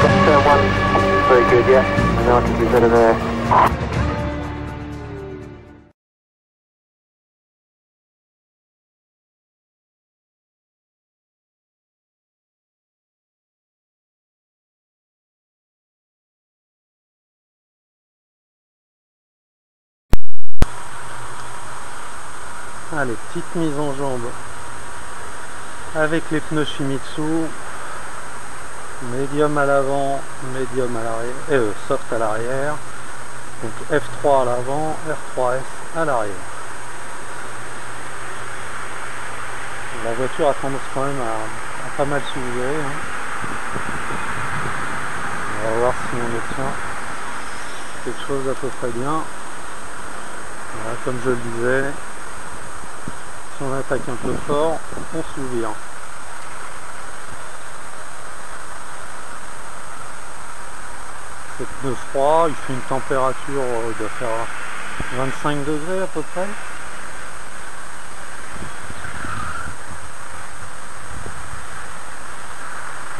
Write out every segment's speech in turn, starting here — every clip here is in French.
Turn one, very good, yeah. Now I can do better there. Allez, petite mise en jambe avec les pneus Shimizu, médium à l'avant, médium à l'arrière, soft à l'arrière, donc F3 à l'avant, R3S à l'arrière. La voiture a tendance quand même à pas mal s'ouvrir, hein. On va voir si on obtient quelque chose d'à peu près bien. Voilà, comme je le disais, si on attaque un peu fort, on s'ouvre. C'est pneu froid, il fait une température de faire 25 degrés à peu près.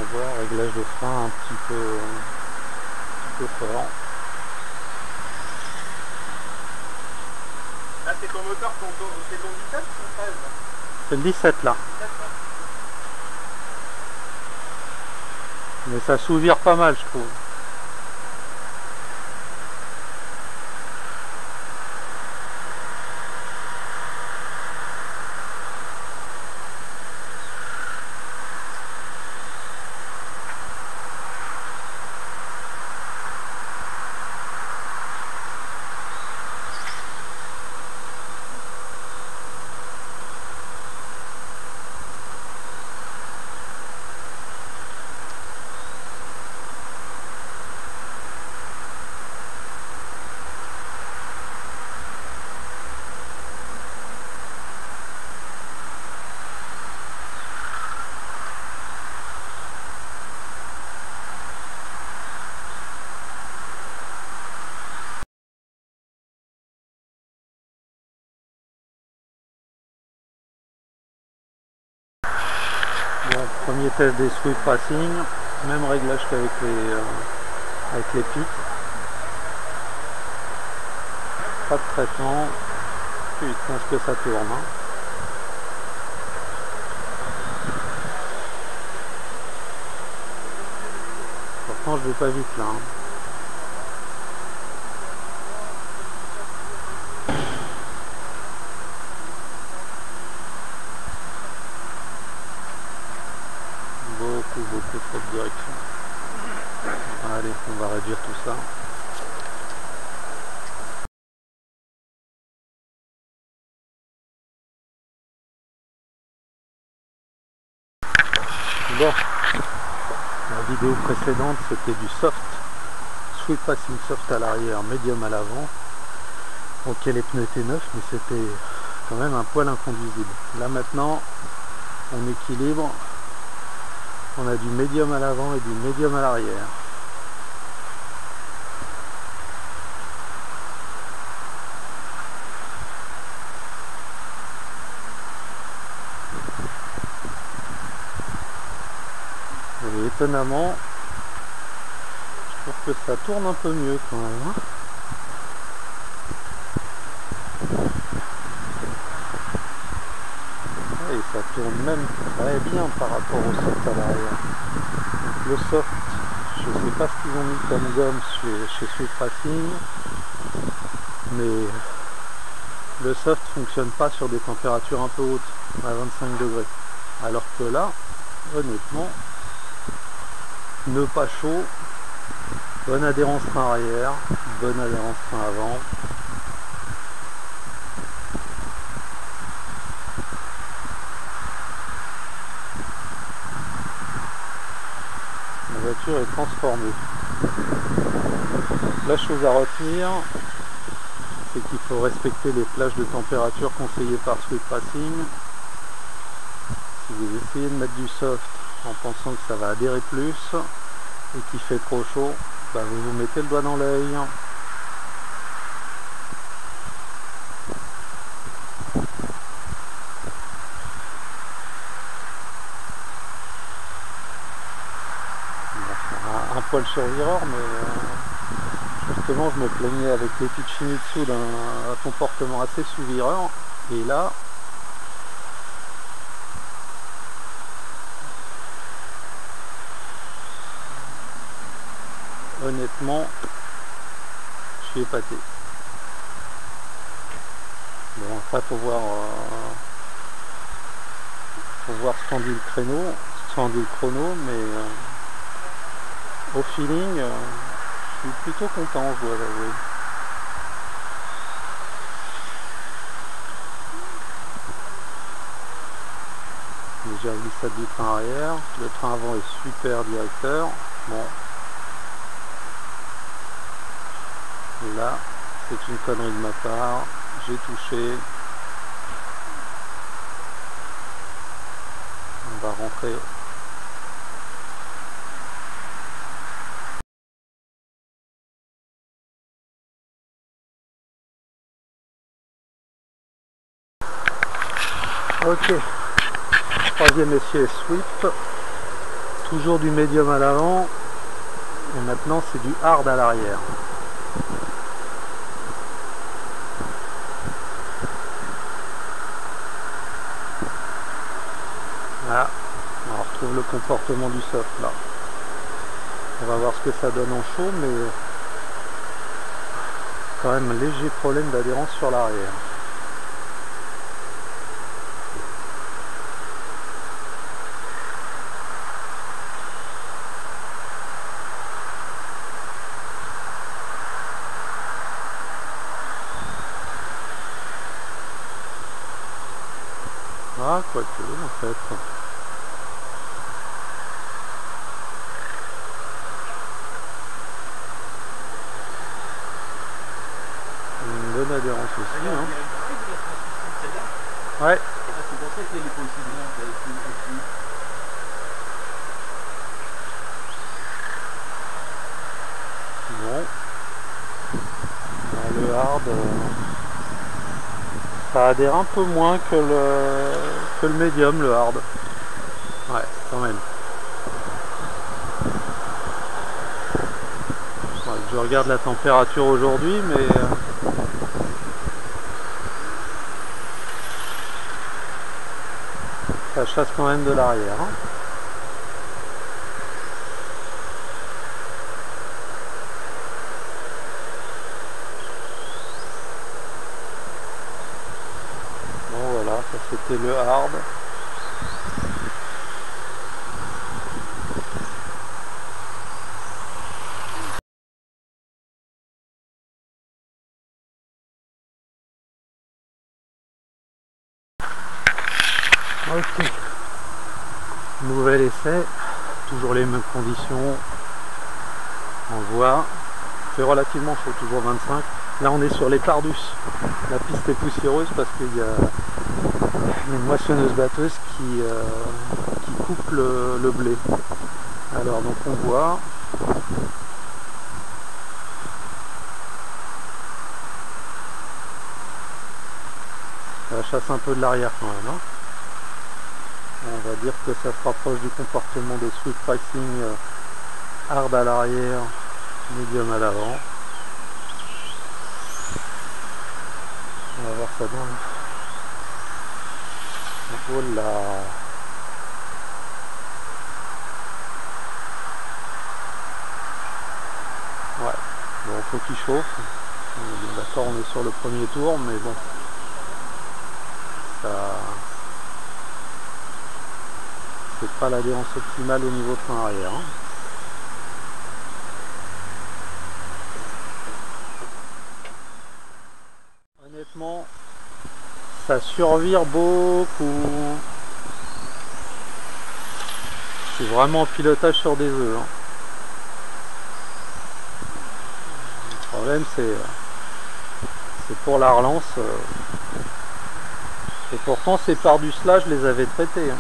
On voit réglage de frein un petit peu fort. Là c'est ton moteur, c'est ton 17 ou 13? C'est le 17 là. 17, ouais. Mais ça s'ouvre pas mal je trouve. Bon, premier test des sweep racing, même réglage qu'avec les pics. Pas de traitement. Putain, ce que ça tourne, hein. Pourtant je vais pas vite là, hein. Beaucoup trop de direction. Allez, on va réduire tout ça. Bon, la vidéo précédente c'était du soft, sweep racing soft à l'arrière, médium à l'avant. Ok, les pneus étaient neufs, mais c'était quand même un poil inconduisible. Là maintenant, on équilibre. On a du médium à l'avant et du médium à l'arrière. Et étonnamment, je trouve que ça tourne un peu mieux quand même, hein. Et ça tourne même très bien par rapport au soft à l'arrière. Donc le soft, je ne sais pas ce qu'ils ont mis comme gomme chez Sweep Racing, mais le soft fonctionne pas sur des températures un peu hautes, à 25 degrés. Alors que là, honnêtement, pneu pas chaud, bonne adhérence frein arrière, bonne adhérence frein avant. La voiture est transformée. La chose à retenir, c'est qu'il faut respecter les plages de température conseillées par Sweep Racing. Si vous essayez de mettre du soft en pensant que ça va adhérer plus et qu'il fait trop chaud, bah vous vous mettez le doigt dans l'œil. poil sur vireur, mais justement je me plaignais avec les Pichinitsu d'un comportement assez sous vireur, et là honnêtement je suis épaté. Bon, après faut voir ce qu'en dit le chrono, mais au feeling je suis plutôt content, je dois l'avouer. Déjà glissade du train arrière, le train avant est super directeur. Bon, là c'est une connerie de ma part, j'ai touché. On va rentrer. Ok, troisième essai sweep, toujours du médium à l'avant, et maintenant c'est du hard à l'arrière. Là, on retrouve le comportement du soft là. On va voir ce que ça donne en chaud, mais quand même un léger problème d'adhérence sur l'arrière. Ah, quoique, en fait. Une bonne adhérence aussi. Hein. Ouais. C'est pour ça qu'il y a les coïncidences avec tout. Bon. Le hard, ça adhère un peu moins que le médium, le hard. Ouais, quand même. Ouais, je regarde la température aujourd'hui, mais ça chasse quand même de l'arrière. Hein. Bon voilà, ça c'était le hard. Ok, nouvel essai, toujours les mêmes conditions, on voit, c'est relativement chaud, toujours 25. Là on est sur les Tardus, la piste est poussiéreuse parce qu'il y a une moissonneuse batteuse qui coupe le blé. Alors donc on voit, ça chasse un peu de l'arrière quand même. Hein. On va dire que ça se rapproche du comportement des sweep pricing hard à l'arrière, medium à l'avant. On va voir ça dans le... Oh là. Ouais, bon, faut qu'il chauffe. D'accord, on est sur le premier tour, mais bon, ça... c'est pas l'adhérence optimale au niveau train arrière. Hein. Honnêtement, ça survire beaucoup. C'est vraiment un pilotage sur des œufs. Hein. Le problème c'est pour la relance. Et pourtant ces Pardus-là, je les avais traités. Hein.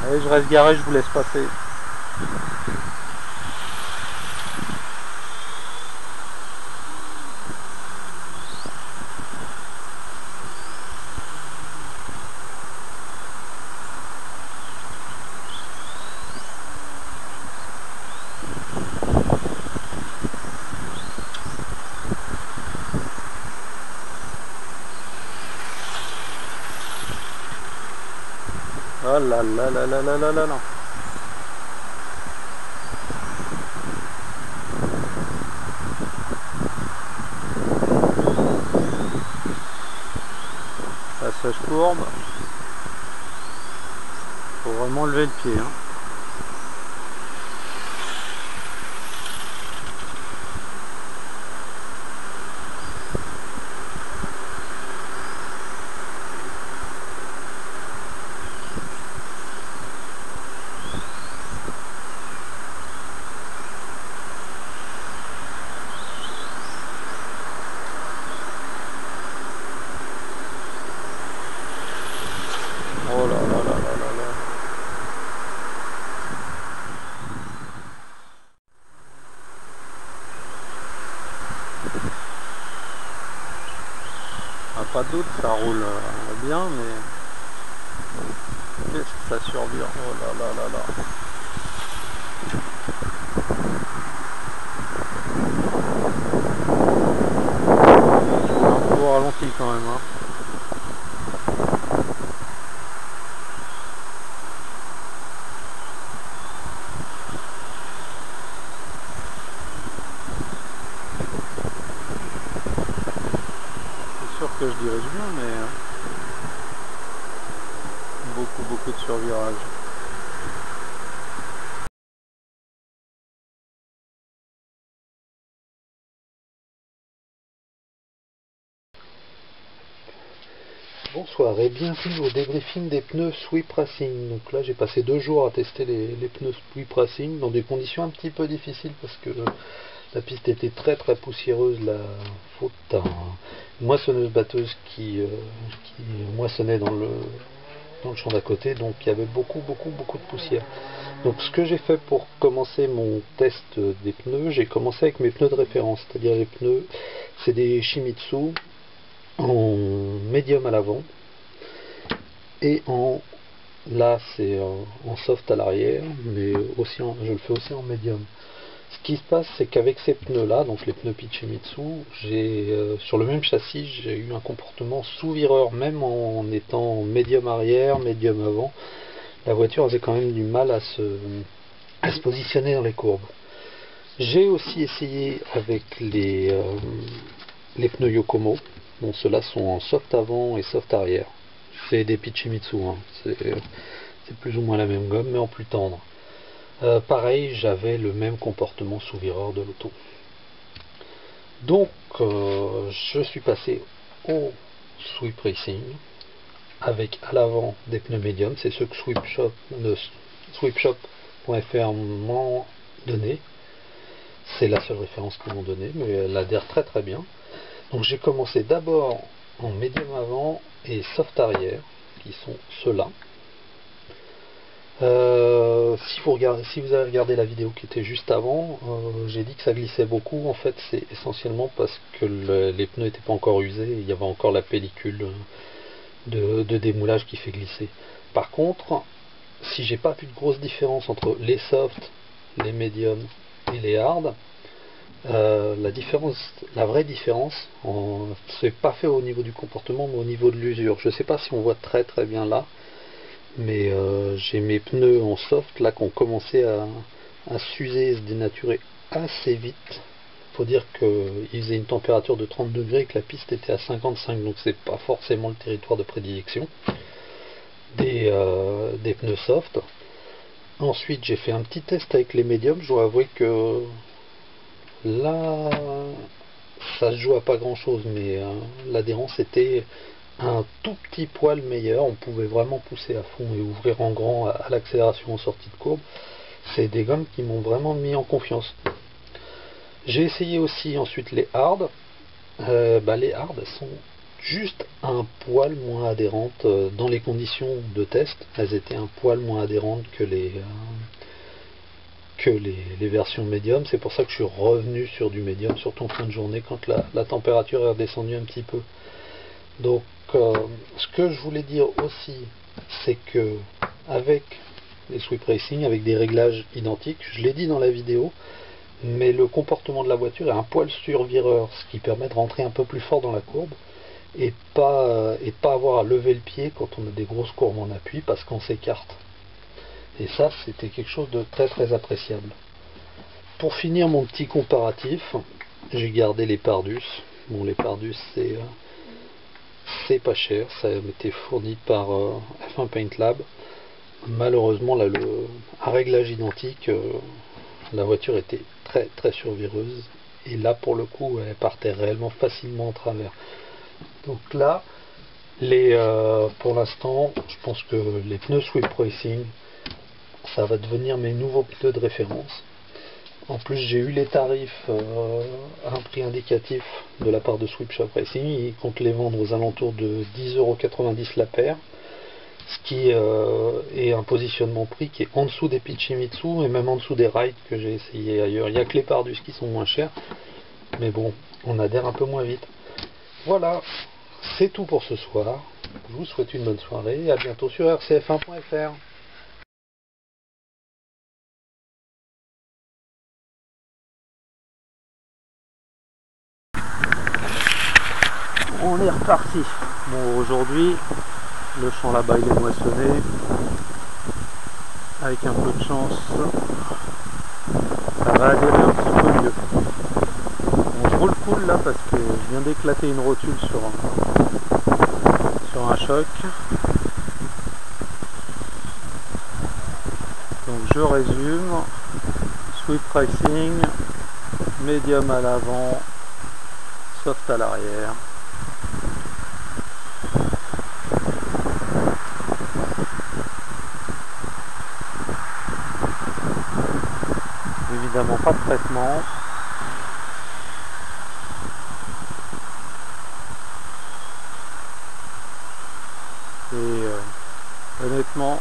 Allez, je reste garé, je vous laisse passer. là là là là là là là là. Passage courbe. Faut vraiment lever le pied, hein. Oh là là là là là là. Ah, pas de doute, ça roule bien, mais qu'est-ce que ça survient. Oh là là là là. Un peu ralenti quand même, hein. Que je dirige bien, mais beaucoup de survirage. Bonsoir et bienvenue au débriefing des pneus Sweep Racing. Donc là j'ai passé 2 jours à tester les pneus Sweep Racing dans des conditions un petit peu difficiles parce que la piste était très poussiéreuse, la faute à une moissonneuse-batteuse qui moissonnait dans le champ d'à côté, donc il y avait beaucoup de poussière. Donc ce que j'ai fait pour commencer mon test des pneus, j'ai commencé avec mes pneus de référence, c'est-à-dire les pneus, c'est des Shimizu en médium à l'avant et là c'est en soft à l'arrière, mais aussi je le fais aussi en médium. Ce qui se passe, c'est qu'avec ces pneus-là, donc les pneus Pitsumitsu, sur le même châssis, j'ai eu un comportement sous-vireur, même en étant médium arrière, médium avant. La voiture avait quand même du mal à se positionner dans les courbes. J'ai aussi essayé avec les pneus Yokomo. Bon, ceux-là sont en soft avant et soft arrière. C'est des Pitsumitsu, hein. C'est plus ou moins la même gomme, mais en plus tendre. Pareil, j'avais le même comportement sous-vireur de l'auto. Donc, je suis passé au Sweep Racing avec à l'avant des pneus médiums. C'est ceux que Sweepshop.fr m'ont donné. C'est la seule référence qu'ils m'ont donnée, mais elle adhère très bien. Donc, j'ai commencé d'abord en médium avant et soft arrière, qui sont ceux-là. Si vous avez regardé la vidéo qui était juste avant, j'ai dit que ça glissait beaucoup. En fait, c'est essentiellement parce que les pneus n'étaient pas encore usés et il y avait encore la pellicule de démoulage qui fait glisser. Par contre, si j'ai pas vu de grosse différence entre les softs, les médiums et les hard, la vraie différence, c'est pas fait au niveau du comportement, mais au niveau de l'usure. Je sais pas si on voit très bien là, mais j'ai mes pneus en soft là qui ont commencé à s'user et se dénaturer assez vite. Faut dire qu'il faisait une température de 30 degrés et que la piste était à 55, donc c'est pas forcément le territoire de prédilection des pneus soft. Ensuite j'ai fait un petit test avec les médiums. Je dois avouer que là ça se joue à pas grand chose, mais l'adhérence était un tout petit poil meilleur. On pouvait vraiment pousser à fond et ouvrir en grand à l'accélération en sortie de courbe. C'est des gommes qui m'ont vraiment mis en confiance. J'ai essayé aussi ensuite les hard. Les hard sont juste un poil moins adhérentes dans les conditions de test. Elles étaient un poil moins adhérentes que les versions médium. C'est pour ça que je suis revenu sur du médium, surtout en fin de journée quand la température est redescendue un petit peu. Donc ce que je voulais dire aussi, c'est que avec les Sweep Racing, avec des réglages identiques, je l'ai dit dans la vidéo, mais le comportement de la voiture est un poil survireur, ce qui permet de rentrer un peu plus fort dans la courbe. et pas avoir à lever le pied quand on a des grosses courbes en appui parce qu'on s'écarte. Et ça, c'était quelque chose de très très appréciable. Pour finir mon petit comparatif, j'ai gardé les Pardus. Bon, les Pardus, c'est pas cher, ça m'était fourni par F1 Paint Lab. Malheureusement, là, à réglage identique, la voiture était très très survireuse. Et là, pour le coup, elle partait réellement facilement en travers. Donc là, pour l'instant, je pense que les pneus Sweep Racing, ça va devenir mes nouveaux pneus de référence. En plus, j'ai eu les tarifs à un prix indicatif de la part de Sweep Shop Racing. Ils comptent les vendre aux alentours de 10,90 € la paire, ce qui est un positionnement prix qui est en dessous des Pichimitsu et même en dessous des Ride que j'ai essayé ailleurs. Il n'y a que les Pardus qui sont moins chers, mais bon, on adhère un peu moins vite. Voilà, c'est tout pour ce soir. Je vous souhaite une bonne soirée et à bientôt sur rcf1.fr. On est reparti. Bon, aujourd'hui, le champ là-bas il est moissonné. Avec un peu de chance, ça va adhérer un petit peu mieux. Bon, je roule cool là parce que je viens d'éclater une rotule sur un choc. Donc je résume. Sweep Racing, médium à l'avant, soft à l'arrière. Évidemment pas de traitement. Et honnêtement,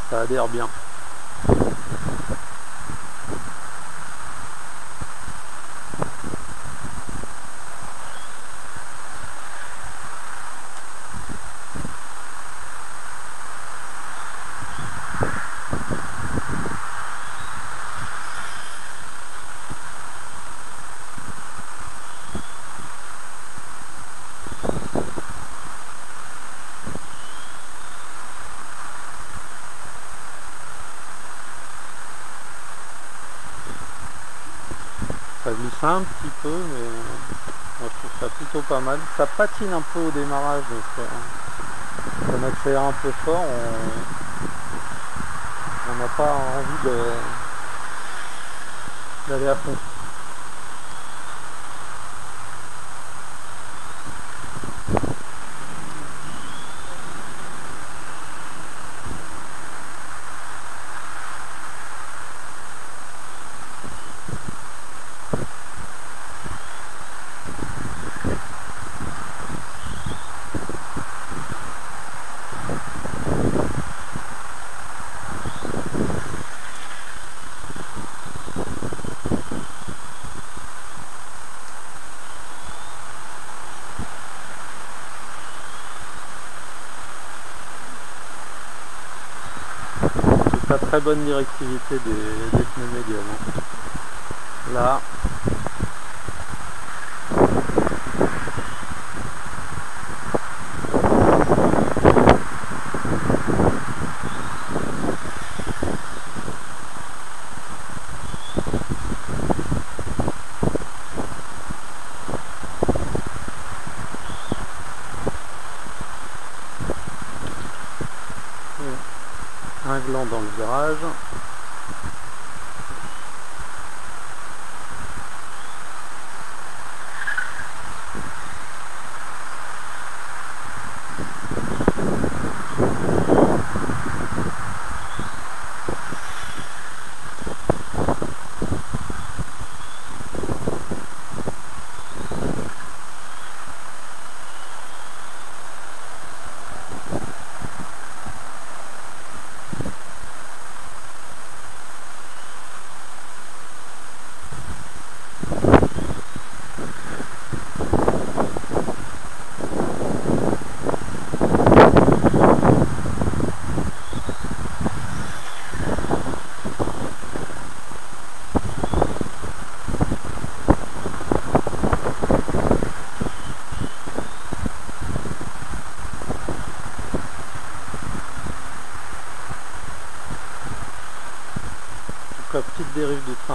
ça adhère bien. Ça glisse un petit peu, mais moi je trouve ça plutôt pas mal. Ça patine un peu au démarrage, donc on accélère un peu fort, on n'a pas envie d'aller à fond. La très bonne directivité des pneus médiums. Là, un gland dans le virage.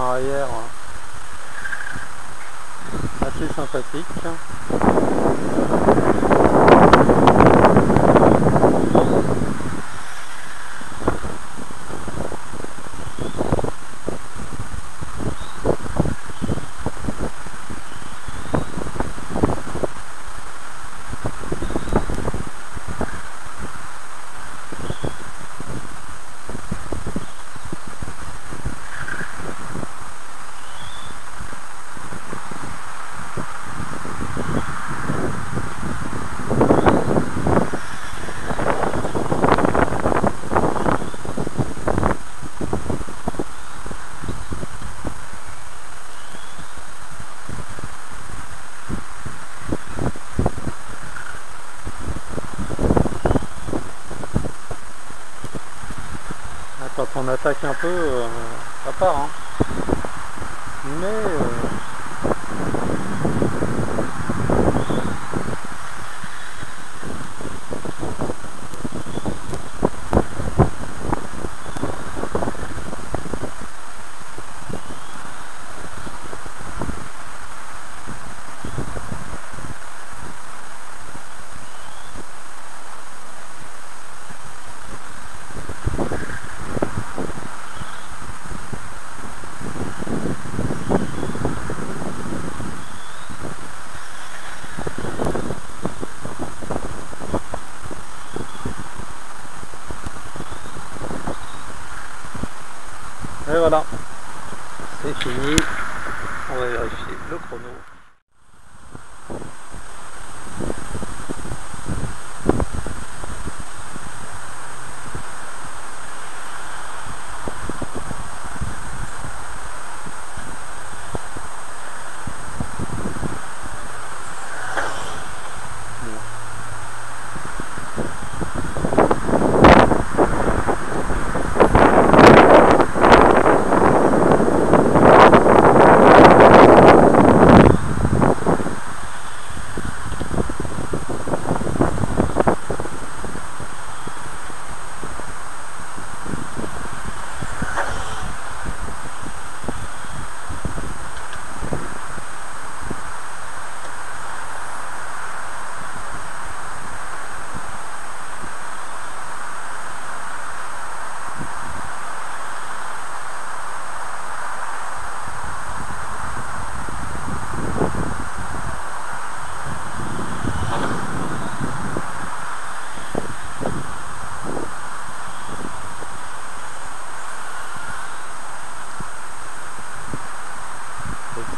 arrière assez sympathique. Quand on attaque un peu, ça part, hein. Mais et voilà, c'est fini. On va vérifier le chrono.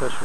Ça chauffe.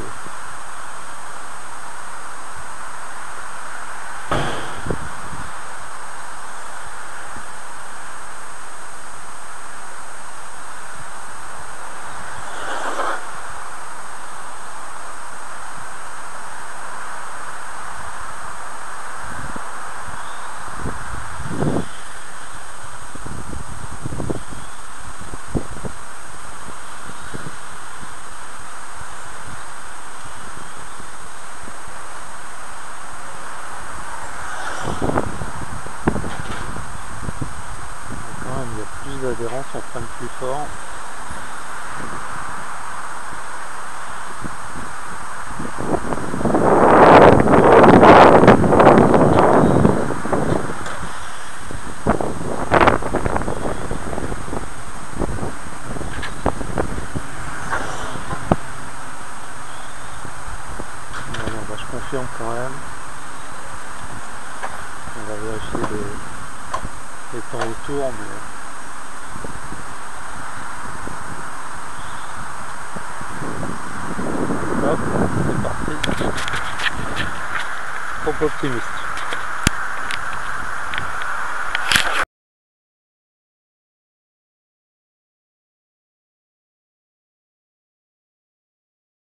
D'adhérence, on freine plus fort. Voilà, bah, je confirme quand même. On va vérifier les temps autour, mais hop, c'est parti. Trop optimiste.